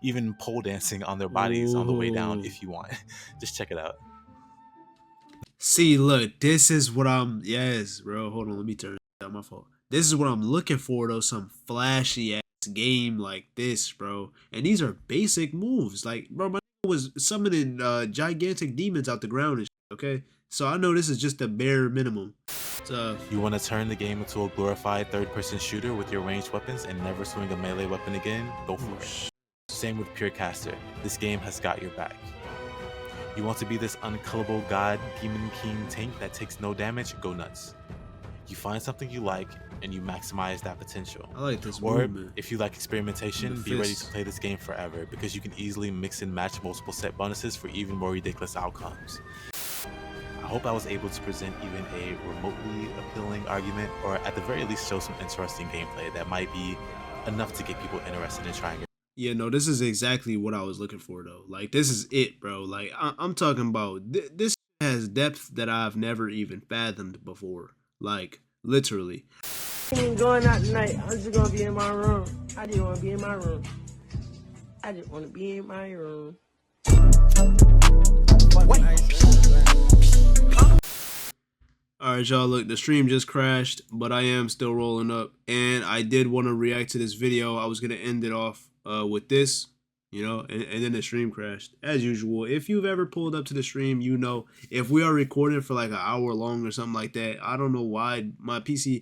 even pole dancing on their bodies on the way down if you want. Just check it out. See, look, this is what I'm. Yes, bro. Hold on, let me turn it down. My fault. This is what I'm looking for, though. Some flashy ass game like this, bro. And these are basic moves. Like, bro, my was summoning gigantic demons out the ground and shit, okay? So I know this is just the bare minimum. So You want to turn the game into a glorified third-person shooter with your ranged weapons and never swing a melee weapon again? Go for it. Same with Pure Caster. This game has got your back. You want to be this unkillable god, demon king tank that takes no damage? Go nuts. You find something you like and you maximize that potential. I like this Or movement. if you like experimentation, be ready to play this game forever because you can easily mix and match multiple set bonuses for even more ridiculous outcomes. I hope I was able to present even a remotely appealing argument, or at the very least show some interesting gameplay that might be enough to get people interested in trying it. Yeah, no, this is exactly what I was looking for, though. Like, this is it, bro. Like, I'm talking about this has depth that I've never even fathomed before. Like, literally. I ain't going out tonight. I'm just gonna be in my room. I just wanna be in my room. I just wanna be in my room. Alright, y'all, look, the stream just crashed, but I am still rolling up. And I did want to react to this video. I was going to end it off with this, you know, and then the stream crashed. As usual, if you've ever pulled up to the stream, you know, if we are recording for like an hour long or something like that, I don't know why the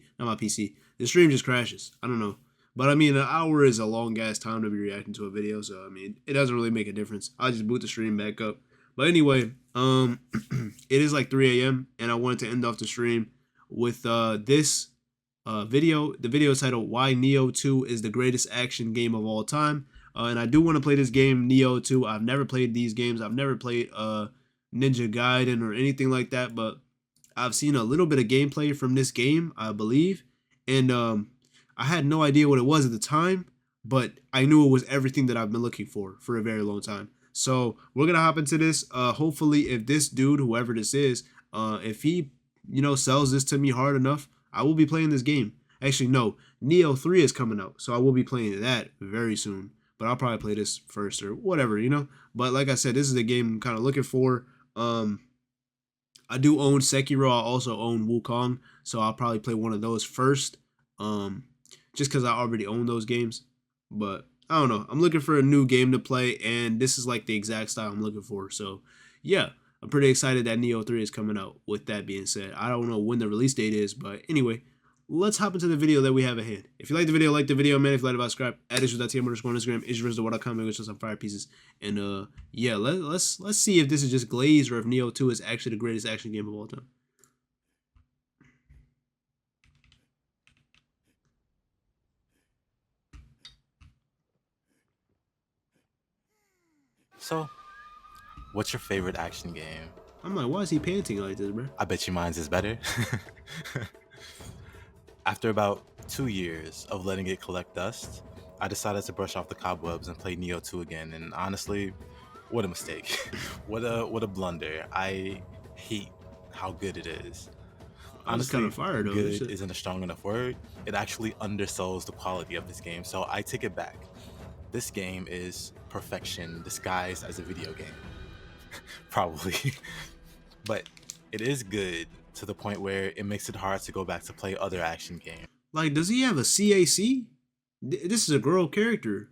stream just crashes. I don't know. But I mean, an hour is a long ass time to be reacting to a video, so I mean, it doesn't really make a difference. I'll just boot the stream back up. But anyway, it is like 3 a.m. and I wanted to end off the stream with this video. The video is titled "Why Nioh 2 is the greatest action game of all time." And I do want to play this game, Nioh 2. I've never played these games. I've never played Ninja Gaiden or anything like that, but I've seen a little bit of gameplay from this game, I believe. And I had no idea what it was at the time, but I knew it was everything that I've been looking for a very long time. So we're gonna hop into this. Hopefully, if this dude, whoever this is, if he, you know, sells this to me hard enough, I will be playing this game. Actually, no, Nioh 3 is coming out, so I will be playing that very soon. But I'll probably play this first or whatever, you know. But like I said, this is the game I'm kind of looking for. I do own Sekiro. I also own Wukong, so I'll probably play one of those first. Just because I already own those games, but I don't know. I'm looking for a new game to play, and this is like the exact style I'm looking for. So, yeah, I'm pretty excited that Nioh 3 is coming out. With that being said, I don't know when the release date is, but anyway, let's hop into the video that we have at hand. If you like the video, man. If you like it, subscribe. Add issues.tm on Instagram. Issues.what.com. Which is some fire pieces. And yeah, let's see if this is just glaze or if Nioh 2 is actually the greatest action game of all time. So, what's your favorite action game? I'm like, why is he panting like this, bro? I bet you mine's is better. After about 2 years of letting it collect dust, I decided to brush off the cobwebs and play Nioh 2 again, and honestly, what a mistake. what a blunder. I hate how good it is. Honestly, kind of fire, though. Good isn't a strong enough word. It actually undersells the quality of this game, so I take it back. This game is perfection disguised as a video game. Probably. But it is good to the point where it makes it hard to go back to play other action games. Like, does he have a CAC? This is a girl character.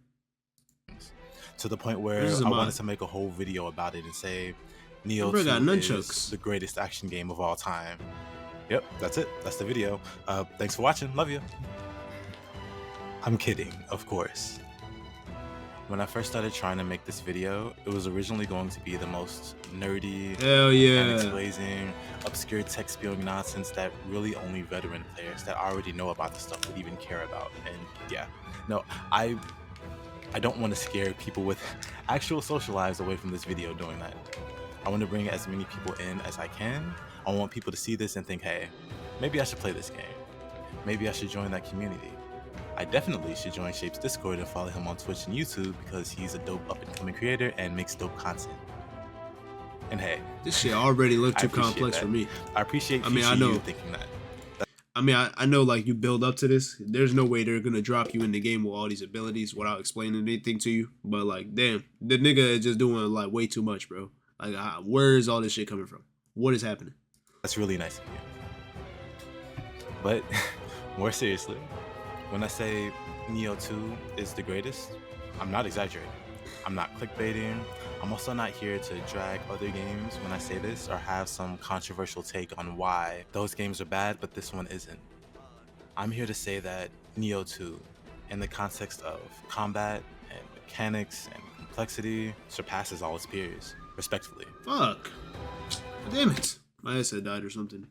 To the point where I wanted to make a whole video about it and say Nioh 2 is the greatest action game of all time. Yep, that's it. That's the video. Thanks for watching. Love you. I'm kidding, of course. When I first started trying to make this video, it was originally going to be the most nerdy, blazing, obscure tech spewing nonsense that really only veteran players that already know about the stuff would even care about. And yeah, no, I don't want to scare people with actual social lives away from this video doing that. I want to bring as many people in as I can. I want people to see this and think, hey, maybe I should play this game. Maybe I should join that community. I definitely should join Shape's Discord and follow him on Twitch and YouTube because he's a dope up-and-coming creator and makes dope content. And hey, this shit already looked too complex for me. I appreciate I know you thinking that. I mean, I know like you build up to this. There's no way they're gonna drop you in the game with all these abilities without explaining anything to you. But like, damn, the nigga is just doing like way too much, bro. Like, where is all this shit coming from? What is happening? That's really nice of you. But more seriously, when I say Nioh 2 is the greatest, I'm not exaggerating. I'm not clickbaiting. I'm also not here to drag other games when I say this or have some controversial take on why those games are bad, but this one isn't. I'm here to say that Nioh 2, in the context of combat and mechanics and complexity, surpasses all its peers, respectfully. Fuck. Damn it. My headset died or something.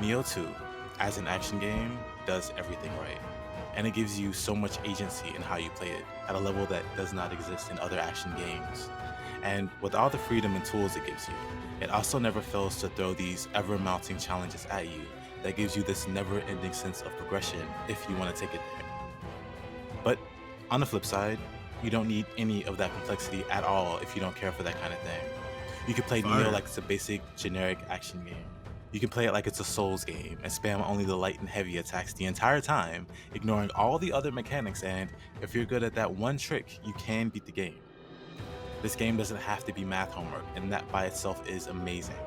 Nioh 2, as an action game, does everything right, and it gives you so much agency in how you play it, at a level that does not exist in other action games. And with all the freedom and tools it gives you, it also never fails to throw these ever-mounting challenges at you that gives you this never-ending sense of progression if you want to take it there. But on the flip side, you don't need any of that complexity at all if you don't care for that kind of thing. You can play Nioh like it's a basic, generic action game. You can play it like it's a Souls game and spam only the light and heavy attacks the entire time, ignoring all the other mechanics, and if you're good at that one trick, you can beat the game. This game doesn't have to be math homework, and that by itself is amazing.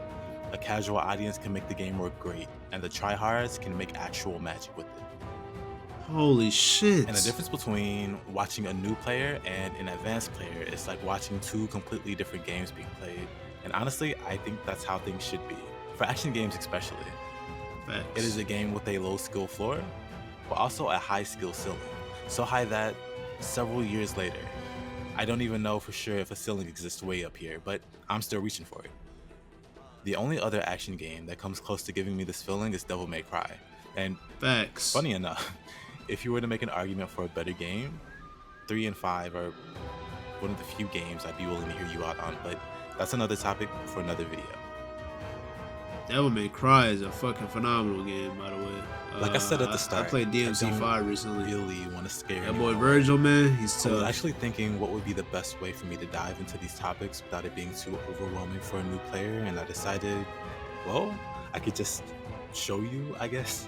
A casual audience can make the game work great, and the tryhards can make actual magic with it. Holy shit. And the difference between watching a new player and an advanced player is like watching two completely different games being played. And honestly, I think that's how things should be. For action games especially. Facts. It is a game with a low skill floor, but also a high skill ceiling. So high that several years later, I don't even know for sure if a ceiling exists way up here, but I'm still reaching for it. The only other action game that comes close to giving me this feeling is Devil May Cry. And facts. Funny enough, if you were to make an argument for a better game, 3 and 5 are one of the few games I'd be willing to hear you out on, but that's another topic for another video. Devil May Cry is a fucking phenomenal game, by the way. Like I said at the start, I played DMC5 recently. Really want to scare that boy Virgil, man, he's tough. I was actually thinking what would be the best way for me to dive into these topics without it being too overwhelming for a new player, and I decided, well, I could just show you, I guess.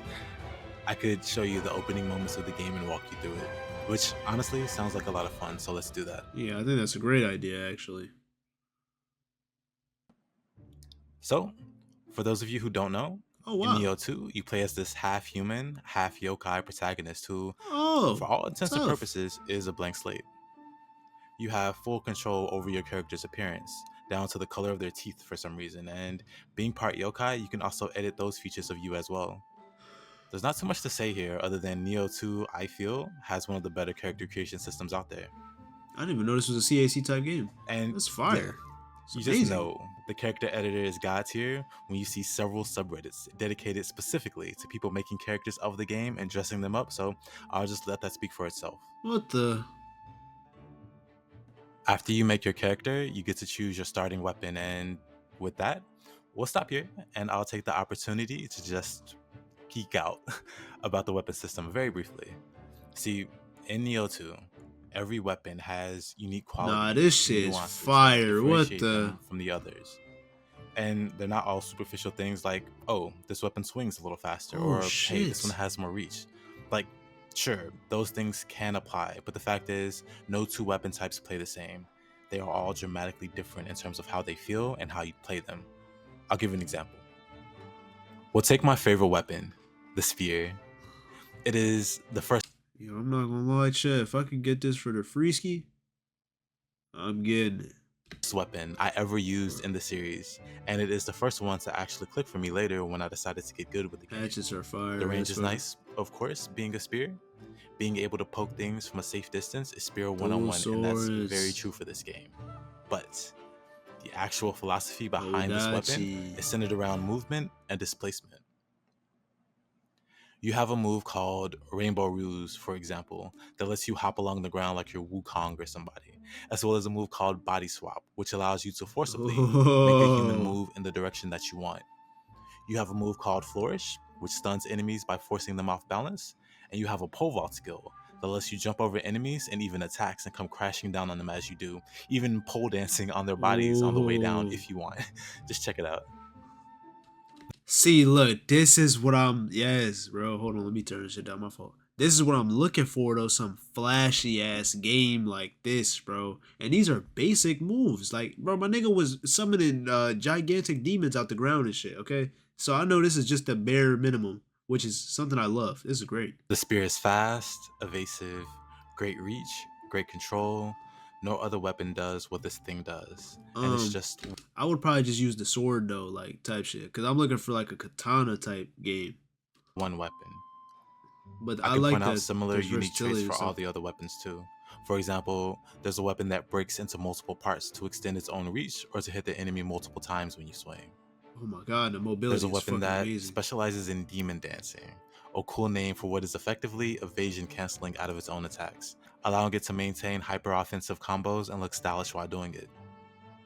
I could show you the opening moments of the game and walk you through it, which honestly sounds like a lot of fun, so let's do that. Yeah, I think that's a great idea, actually. So, for those of you who don't know, in Nioh 2, you play as this half-human, half-yokai protagonist who, for all intents and purposes, is a blank slate. You have full control over your character's appearance, down to the color of their teeth for some reason, and being part yokai, you can also edit those features of you as well. There's not too much to say here other than Nioh 2, I feel, has one of the better character creation systems out there. I didn't even know this was a CAC type game. And that's fire. You just know the character editor is God tier when you see several subreddits dedicated specifically to people making characters of the game and dressing them up, so I'll just let that speak for itself. What the? After you make your character, you get to choose your starting weapon, and with that, we'll stop here, and I'll take the opportunity to just geek out about the weapon system very briefly. See, in Nioh 2, every weapon has unique qualities. Nah, this shit is fire. What the? From the others. And they're not all superficial things like, oh, this weapon swings a little faster, or hey, this one has more reach. Like, sure, those things can apply, but the fact is, no two weapon types play the same. They are all dramatically different in terms of how they feel and how you play them. I'll give you an example. We'll take my favorite weapon, the spear. It is the first... Yo, I'm not gonna lie, Chad. If I could get this for the freeski, I'm getting it. Weapon I ever used in the series, and it is the first one to actually click for me later when I decided to get good with the game. Hatchets are fire. The range is nice, of course, being a spear. Being able to poke things from a safe distance is spear 1-on-1, and that's very true for this game. But the actual philosophy behind this weapon is centered around movement and displacement. You have a move called Rainbow Ruse, for example, that lets you hop along the ground like you're Wukong or somebody, as well as a move called Body Swap, which allows you to forcibly make a human move in the direction that you want. You have a move called Flourish, which stuns enemies by forcing them off balance, and you have a pole vault skill that lets you jump over enemies and even attacks and come crashing down on them as you do, even pole dancing on their bodies on the way down if you want. Just check it out. See, look, this is what I'm. Yes, bro. Hold on, let me turn this shit down. My fault. This is what I'm looking for, though. Some flashy ass game like this, bro. And these are basic moves. Like, bro, my nigga was summoning gigantic demons out the ground and shit. Okay, so I know this is just the bare minimum, which is something I love. This is great. The spear is fast, evasive, great reach, great control. No other weapon does what this thing does. And it's just... I would probably just use the sword, though, like, type shit. Because I'm looking for, like, a katana type game. One weapon. But I can point out similar unique traits for all the other weapons, too. For example, there's a weapon that breaks into multiple parts to extend its own reach or to hit the enemy multiple times when you swing. Oh my god, the mobility There's a weapon that amazing. specializes in demon dancing, a cool name for what is effectively evasion canceling out of its own attacks, allowing it to maintain hyper-offensive combos and look stylish while doing it.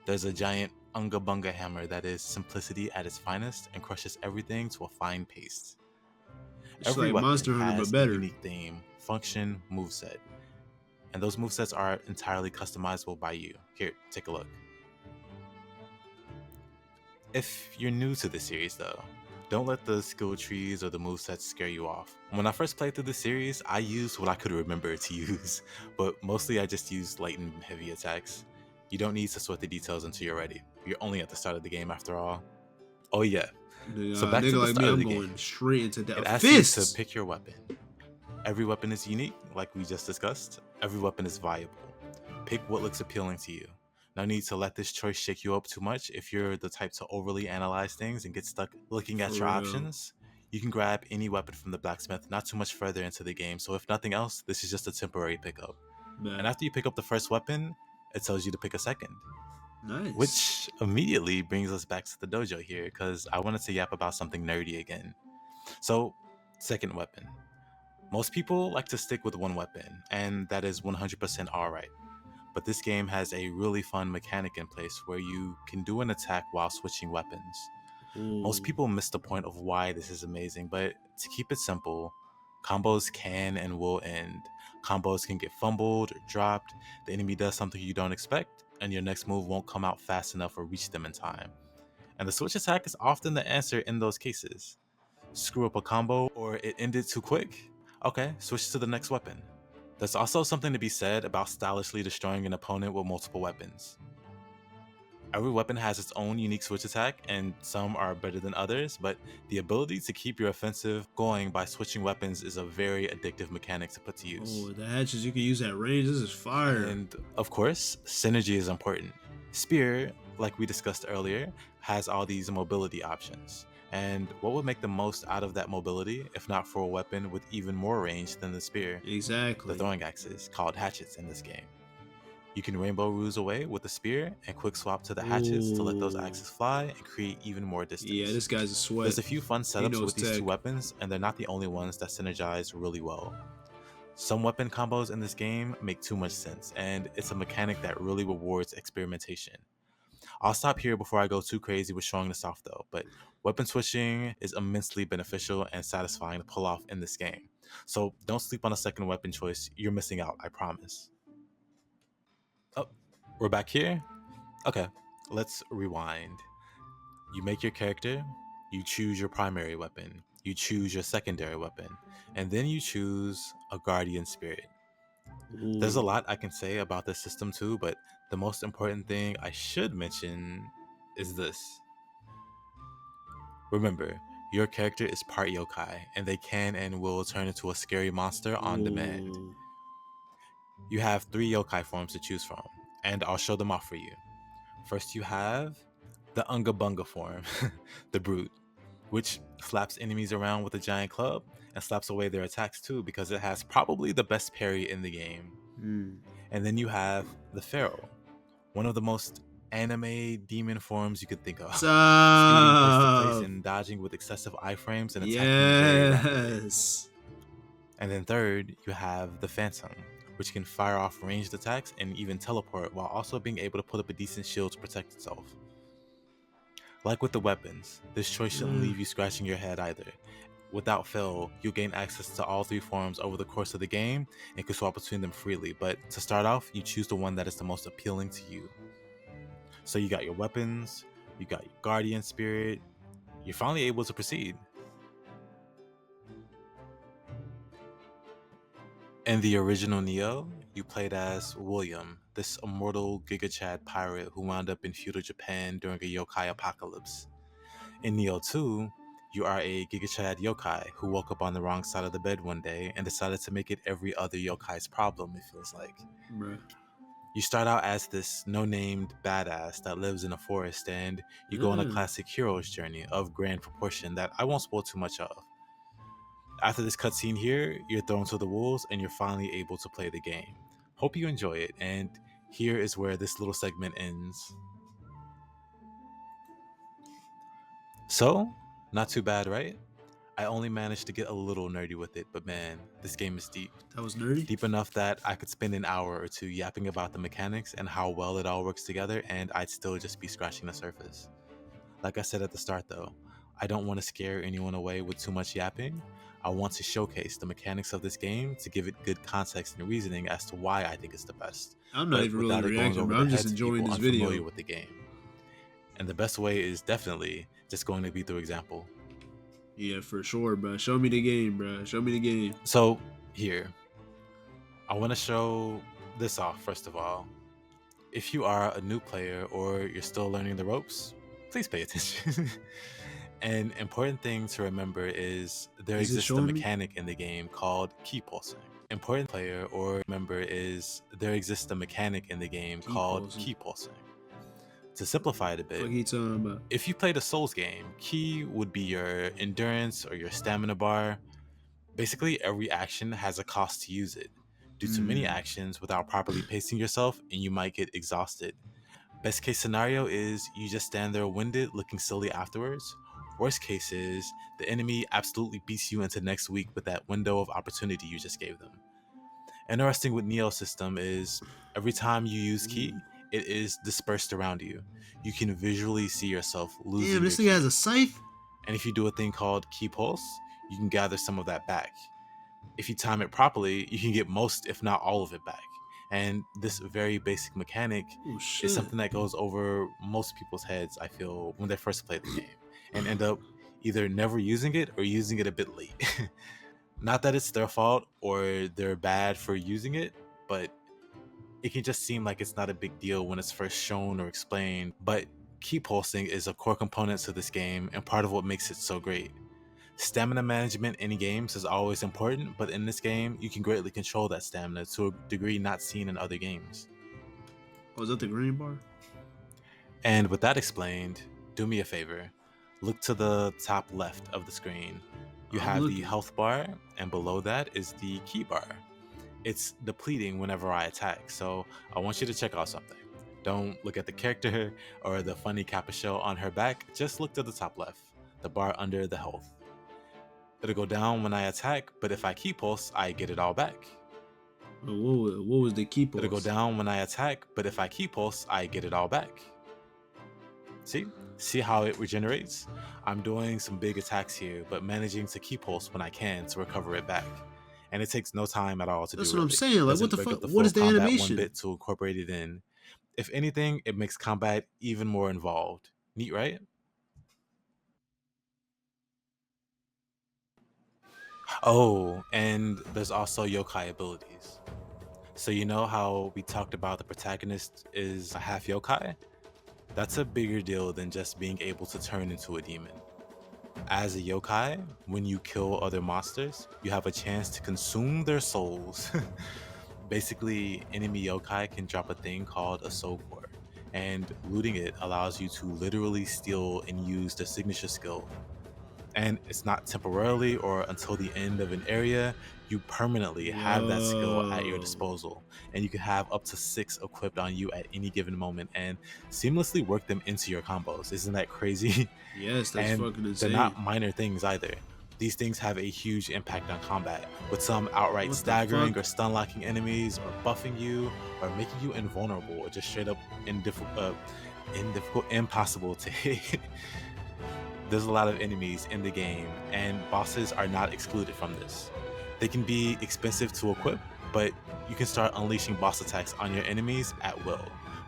There's a giant Unga Bunga hammer that is simplicity at its finest and crushes everything to a fine paste. Every like weapon Monster Hunter, has but better. a unique theme, function, moveset. And those movesets are entirely customizable by you. Here, take a look. If you're new to this series though, don't let the skill trees or the movesets scare you off. When I first played through the series, I used what I could remember to use, but mostly I just used light and heavy attacks. You don't need to sort the details until you're ready. You're only at the start of the game after all. Oh yeah. So back to the start of the game. Going straight into that. It asks you to pick your weapon. Every weapon is unique, like we just discussed. Every weapon is viable. Pick what looks appealing to you. No need to let this choice shake you up too much. If you're the type to overly analyze things and get stuck looking at your options, you can grab any weapon from the blacksmith not too much further into the game. So if nothing else, this is just a temporary pickup. And after you pick up the first weapon, it tells you to pick a second. Nice. Which immediately brings us back to the dojo here, because I wanted to yap about something nerdy again. So, second weapon. Most people like to stick with one weapon, and that is 100% alright. But this game has a really fun mechanic in place where you can do an attack while switching weapons. Most people miss the point of why this is amazing, but to keep it simple, combos can and will end. Combos can get fumbled or dropped, the enemy does something you don't expect, and your next move won't come out fast enough or reach them in time. And the switch attack is often the answer in those cases. Screw up a combo or it ended too quick? Okay, switch to the next weapon. There's also something to be said about stylishly destroying an opponent with multiple weapons. Every weapon has its own unique switch attack, and some are better than others, but the ability to keep your offensive going by switching weapons is a very addictive mechanic to put to use. Oh, the hatches you can use at range, this is fire. And of course, synergy is important. Spear, like we discussed earlier, has all these mobility options. And what would make the most out of that mobility, if not for a weapon with even more range than the spear? Exactly. The throwing axes, called hatchets in this game. You can rainbow ruse away with the spear and quick swap to the hatchets to let those axes fly and create even more distance. Yeah, this guy's a sweat. There's a few fun setups with these two weapons, and they're not the only ones that synergize really well. Some weapon combos in this game make too much sense, and it's a mechanic that really rewards experimentation. I'll stop here before I go too crazy with showing this off though, but weapon switching is immensely beneficial and satisfying to pull off in this game. So don't sleep on a second weapon choice, you're missing out, I promise. Oh, we're back here? Okay, let's rewind. You make your character, you choose your primary weapon, you choose your secondary weapon, and then you choose a guardian spirit. There's a lot I can say about this system too, but the most important thing I should mention is this. Remember, your character is part yokai, and they can and will turn into a scary monster on demand. You have 3 yokai forms to choose from, and I'll show them off for you. First you have the Unga Bunga form, the Brute, which slaps enemies around with a giant club and slaps away their attacks too, because it has probably the best parry in the game. And then you have the Pharaoh, one of the most anime demon forms you could think of. Speeding place to place and dodging with excessive iframes and attacking very rapidly. And then third, you have the Phantom, which can fire off ranged attacks and even teleport while also being able to put up a decent shield to protect itself. Like with the weapons, this choice shouldn't leave you scratching your head either. Without fail, you'll gain access to all 3 forms over the course of the game and can swap between them freely, but to start off, you choose the one that is the most appealing to you. So you got your weapons, you got your guardian spirit, you're finally able to proceed. In the original Nioh, you played as William, this immortal Giga Chad pirate who wound up in feudal Japan during a yokai apocalypse. In Nioh 2, you are a Giga Chad yokai who woke up on the wrong side of the bed one day and decided to make it every other yokai's problem, it feels like. Bruh. You start out as this no-named badass that lives in a forest, and you go on a classic hero's journey of grand proportion that I won't spoil too much of. After this cutscene here, you're thrown to the wolves and you're finally able to play the game. Hope you enjoy it, and here is where this little segment ends. So, not too bad, right? I only managed to get a little nerdy with it, but man, this game is deep. That was nerdy? Deep enough that I could spend an hour or two yapping about the mechanics and how well it all works together, and I'd still just be scratching the surface. Like I said at the start though, I don't want to scare anyone away with too much yapping. I want to showcase the mechanics of this game to give it good context and reasoning as to why I think it's the best. I'm not even really reacting, bro. I'm just enjoying this video. With the game. And the best way is definitely just going to be through example. Yeah, for sure, bro. Show me the game, bro. Show me the game. So, here. I want to show this off, first of all. If you are a new player or you're still learning the ropes, please pay attention. An important thing to remember is there exists a mechanic in the game called key pulsing. Important player or member is there exists a mechanic in the game called key pulsing. To simplify it a bit, if you played a Souls game, key would be your endurance or your stamina bar. Basically, every action has a cost to use it. Do too many actions without properly pacing yourself and you might get exhausted. Best case scenario is you just stand there winded looking silly afterwards. Worst case is the enemy absolutely beats you into next week with that window of opportunity you just gave them. Interesting with Nioh's system is every time you use key, it is dispersed around you. You can visually see yourself losing. Damn, this thing has a scythe? And if you do a thing called key pulse, you can gather some of that back. If you time it properly, you can get most, if not all of it back. And this very basic mechanic is something that goes over most people's heads, I feel, when they first play the game, and end up either never using it or using it a bit late. Not that it's their fault or they're bad for using it, but it can just seem like it's not a big deal when it's first shown or explained. But key pulsing is a core component to this game and part of what makes it so great. Stamina management in games is always important, but in this game, you can greatly control that stamina to a degree not seen in other games. Oh, is that the green bar? And with that explained, do me a favor. Look to the top left of the screen. You have the health bar, and below that is the key bar. It's depleting whenever I attack, so I want you to check out something. Don't look at the character or the funny capuchon on her back, just look to the top left, the bar under the health. It'll go down when I attack, but if I key pulse, I get it all back. What was the key pulse? It'll go down when I attack, but if I key pulse, I get it all back. See how it regenerates? I'm doing some big attacks here, but managing to key pulse when I can to recover it back. And it takes no time at all to do it. That's what I'm saying. Like, what the fuck? What is the animation? One bit to incorporate it in. If anything, it makes combat even more involved. Neat, right? Oh, and there's also yokai abilities. So you know how we talked about the protagonist is a half yokai? That's a bigger deal than just being able to turn into a demon. As a yokai, when you kill other monsters, you have a chance to consume their souls. Basically, enemy yokai can drop a thing called a soul core, and looting it allows you to literally steal and use their signature skill. And it's not temporarily or until the end of an area, you permanently have that skill at your disposal. And you can have up to 6 equipped on you at any given moment and seamlessly work them into your combos. Isn't that crazy? Yes, that's fucking insane. They're not minor things either. These things have a huge impact on combat, with some outright staggering or stun locking enemies, or buffing you, or making you invulnerable, or just straight up impossible to hit. there's a lot of enemies in the game, and bosses are not excluded from this. They can be expensive to equip, but you can start unleashing boss attacks on your enemies at will,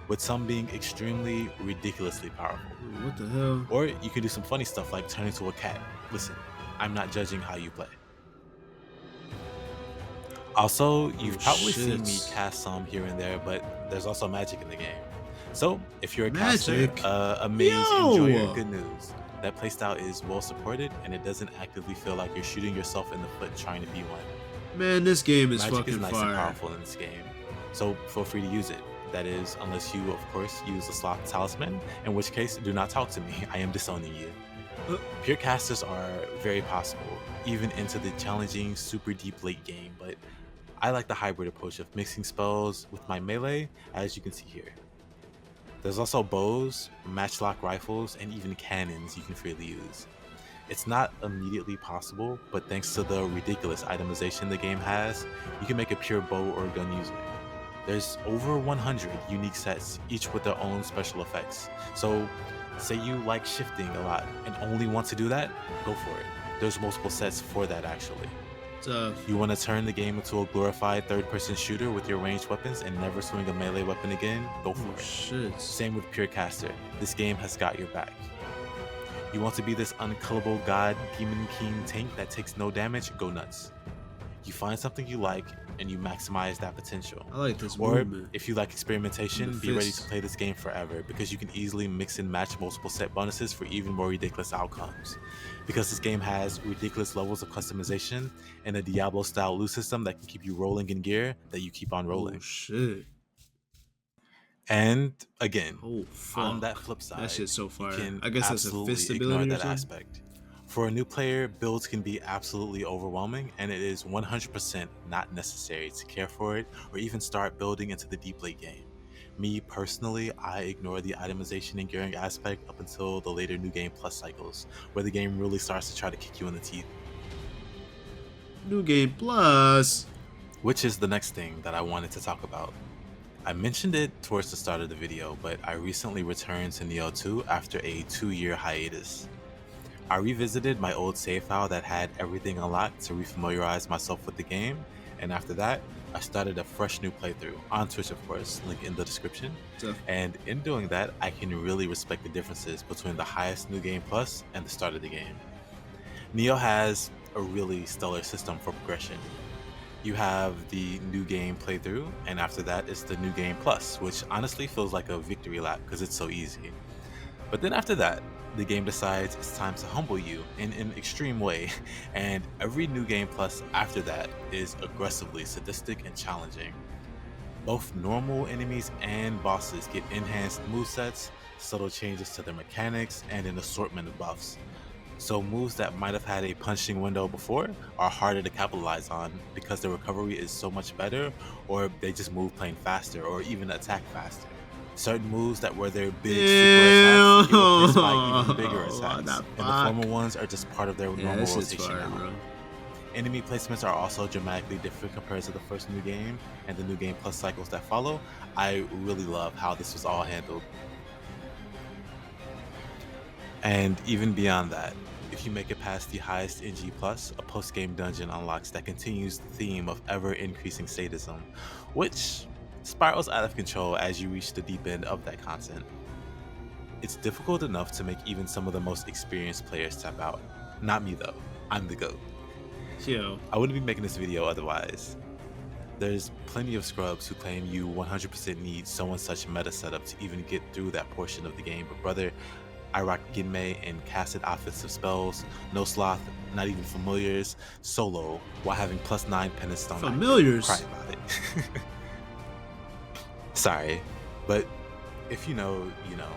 with some being extremely ridiculously powerful. What the hell? Or you can do some funny stuff like turn into a cat. Listen, I'm not judging how you play. Also, you've probably seen me cast some here and there, but there's also magic in the game. So, if you're a caster, a mage enjoyer, good news. That playstyle is well supported, and it doesn't actively feel like you're shooting yourself in the foot trying to be one. Man, this game is magic fucking is nice fire. And powerful in this game, so feel free to use it. That is, unless you, of course, use the sloth talisman, in which case, do not talk to me. I am disowning you. Pure casters are very possible, even into the challenging, super deep late game, but I like the hybrid approach of mixing spells with my melee, as you can see here. There's also bows, matchlock rifles, and even cannons you can freely use. It's not immediately possible, but thanks to the ridiculous itemization the game has, you can make a pure bow or gun user. There's over 100 unique sets, each with their own special effects. So, say you like shifting a lot and only want to do that, go for it. There's multiple sets for that actually. You want to turn the game into a glorified third-person shooter with your ranged weapons and never swing a melee weapon again? Go for it. Shit. Same with Pure Caster. This game has got your back. You want to be this unkillable god, demon king tank that takes no damage? Go nuts. You find something you like and you maximize that potential. I like this Or movement. if you like experimentation, be ready to play this game forever, because you can easily mix and match multiple set bonuses for even more ridiculous outcomes. Because this game has ridiculous levels of customization and a Diablo style loot system that can keep you rolling in gear that you keep on rolling. Oh shit. And again, on that flip side, that shit's so fire. You can I guess that's a fist ignore ability that aspect. For a new player, builds can be absolutely overwhelming, and it is 100% not necessary to care for it or even start building into the deep late game. Me personally, I ignore the itemization and gearing aspect up until the later New Game Plus cycles, where the game really starts to try to kick you in the teeth. New Game Plus! Which is the next thing that I wanted to talk about. I mentioned it towards the start of the video, but I recently returned to Nioh 2 after a 2-year hiatus. I revisited my old save file that had everything unlocked to refamiliarize myself with the game, and after that, I started a fresh new playthrough, on Twitch of course, link in the description. And in doing that, I can really respect the differences between the highest New Game Plus and the start of the game. Nioh has a really stellar system for progression. You have the New Game playthrough, and after that is the New Game Plus, which honestly feels like a victory lap because it's so easy. But then after that, the game decides it's time to humble you in an extreme way, and every New Game Plus after that is aggressively sadistic and challenging. Both normal enemies and bosses get enhanced movesets, subtle changes to their mechanics, and an assortment of buffs. So moves that might have had a punching window before are harder to capitalize on because the recovery is so much better, or they just move plain faster or even attack faster. Certain moves that were their big super attacks get replaced by even bigger attacks, and the former ones are just part of their normal rotation now. Bro. Enemy placements are also dramatically different compared to the first New Game and the New Game Plus cycles that follow. I really love how this was all handled. And even beyond that, if you make it past the highest NG+, a post-game dungeon unlocks that continues the theme of ever-increasing sadism, which spirals out of control as you reach the deep end of that content. It's difficult enough to make even some of the most experienced players tap out. Not me though, I'm the GOAT. Yo. I wouldn't be making this video otherwise. There's plenty of scrubs who claim you 100% need so and such meta setup to even get through that portion of the game, but brother, I rock Ginmei and casted offensive spells, no sloth, not even familiars, solo, while having +9 penance stone. Familiars? Cry about it. Sorry, but if you know, you know.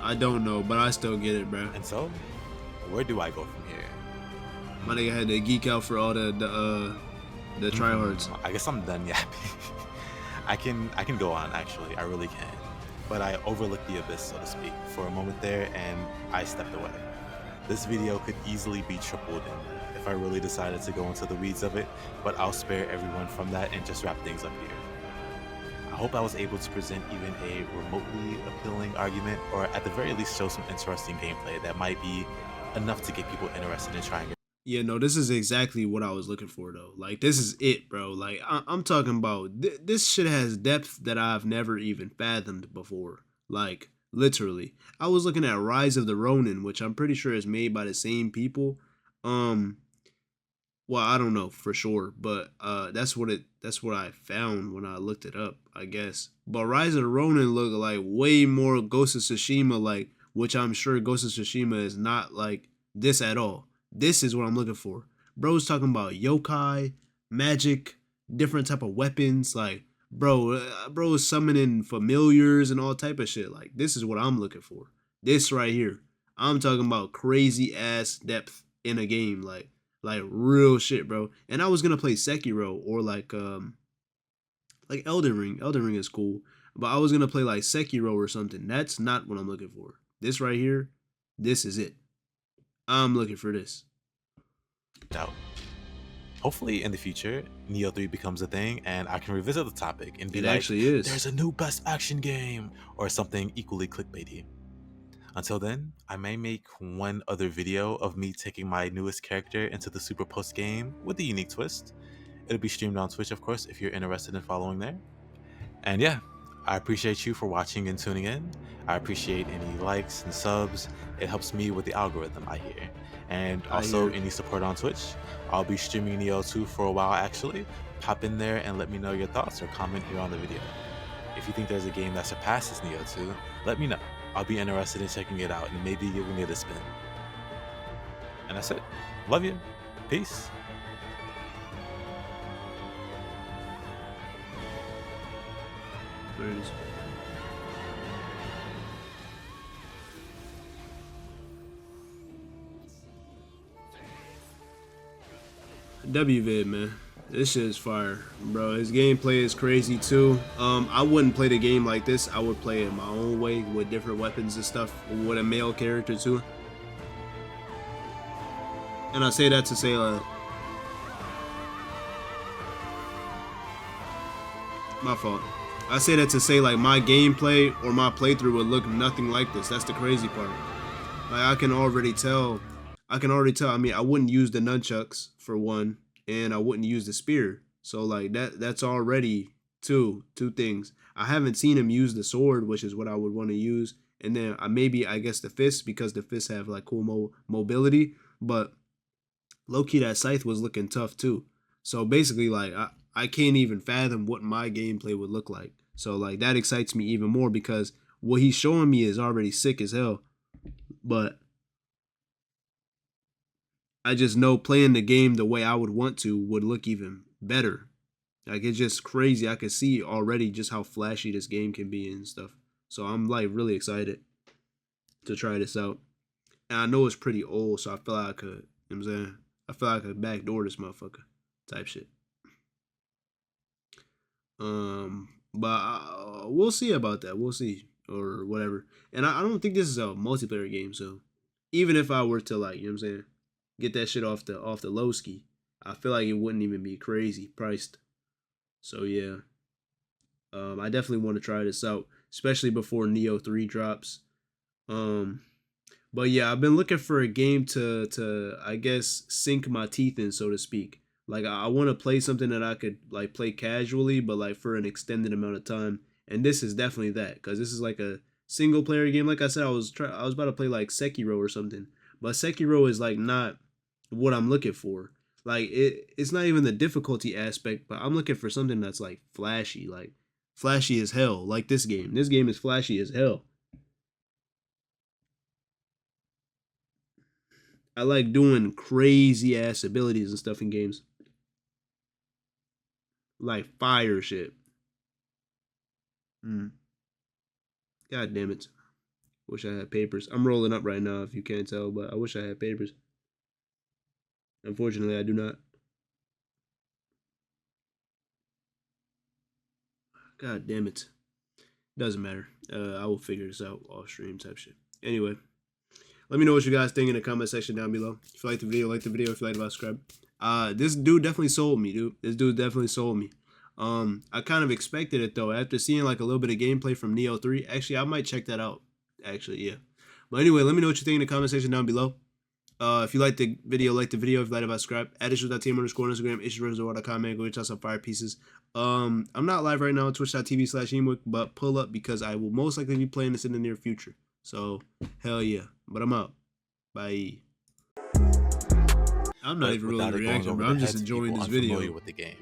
I don't know, but I still get it, bro. And so, where do I go from here? My nigga had to geek out for all the tryhards. I guess I'm done yapping. I can go on, actually, I really can. But I overlooked the abyss, so to speak, for a moment there, and I stepped away. This video could easily be tripled in if I really decided to go into the weeds of it, but I'll spare everyone from that and just wrap things up here. I hope I was able to present even a remotely appealing argument, or at the very least show some interesting gameplay that might be enough to get people interested in trying it. Yeah, no, this is exactly what I was looking for, though. Like, this is it, bro. Like, I'm talking about this shit has depth that I've never even fathomed before. Like, literally. I was looking at Rise of the Ronin, which I'm pretty sure is made by the same people. Well, I don't know for sure, but that's what I found when I looked it up, I guess. But Rise of the Ronin looked like way more Ghost of Tsushima, like, which I'm sure Ghost of Tsushima is not like this at all. This is what I'm looking for. Bro's talking about yokai, magic, different type of weapons. Like, bro is summoning familiars and all type of shit. Like, this is what I'm looking for. This right here. I'm talking about crazy ass depth in a game. Like real shit, bro. And I was gonna play Sekiro or like Elden Ring. Elden Ring is cool. But I was gonna play like Sekiro or something. That's not what I'm looking for. This right here, this is it. I'm looking for this. Now, hopefully in the future, Nioh 3 becomes a thing and I can revisit the topic and be like, actually is. There's a new best action game or something equally clickbaity. Until then, I may make one other video of me taking my newest character into the super post game with a unique twist. It'll be streamed on Twitch, of course, if you're interested in following there. And yeah, I appreciate you for watching and tuning in. I appreciate any likes and subs. It helps me with the algorithm, I hear. And also any support on Twitch. I'll be streaming Nioh 2 for a while actually. Pop in there and let me know your thoughts or comment here on the video. If you think there's a game that surpasses Nioh 2, let me know. I'll be interested in checking it out and maybe giving it a spin. And that's it. Love you. Peace. There it is. WVid, man. This shit is fire, bro. His gameplay is crazy too. I wouldn't play the game like this. I would play it my own way with different weapons and stuff with a male character too. And I say that to say my fault. I say that to say like my gameplay or my playthrough would look nothing like this. That's the crazy part. Like I can already tell. I mean, I wouldn't use the nunchucks for one, and I wouldn't use the spear. So like that's already two things. I haven't seen him use the sword, which is what I would want to use. And then I guess the fists, because the fists have like cool mobility. But low-key that scythe was looking tough too. So basically like I can't even fathom what my gameplay would look like. So like that excites me even more because what he's showing me is already sick as hell. But I just know playing the game the way I would want to would look even better. Like it's just crazy. I can see already just how flashy this game can be and stuff. So I'm like really excited to try this out. And I know it's pretty old, so I feel like I could, you know what I'm saying? I feel like I could backdoor this motherfucker type shit. But we'll see about that. We'll see or whatever. And I don't think this is a multiplayer game, so even if I were to like, you know what I'm saying, get that shit off the low ski, I feel like it wouldn't even be crazy priced. So yeah, I definitely want to try this out, especially before Nioh 3 drops. But yeah, I've been looking for a game to I guess sink my teeth in, so to speak. Like I want to play something that I could like play casually, but like for an extended amount of time. And this is definitely that, because this is like a single player game. Like I said, I was about to play like Sekiro or something, but Sekiro is like not what I'm looking for. Like it's not even the difficulty aspect, but I'm looking for something that's like flashy as hell. Like this game. This game is flashy as hell. I like doing crazy ass abilities and stuff in games. Like fire shit. God damn it. Wish I had papers. I'm rolling up right now if you can't tell, but I wish I had papers. Unfortunately, I do not. God damn it. Doesn't matter. I will figure this out off stream type shit. Anyway, let me know what you guys think in the comment section down below. If you like the video, like the video. If you like it, subscribe. This dude definitely sold me, dude. This dude definitely sold me. I kind of expected it though. After seeing like a little bit of gameplay from Nioh 3, actually I might check that out. Actually, yeah. But anyway, let me know what you think in the comment section down below. If you like the video, like the video. If you like it, subscribe. At issues.team _ on Instagram, issues_.com, man. Go check out some fire pieces. I'm not live right now on twitch.tv/Heemwick, but pull up because I will most likely be playing this in the near future. So, hell yeah. But I'm out. Bye. I'm not even really reacting, bro. I'm just enjoying this video. With the game.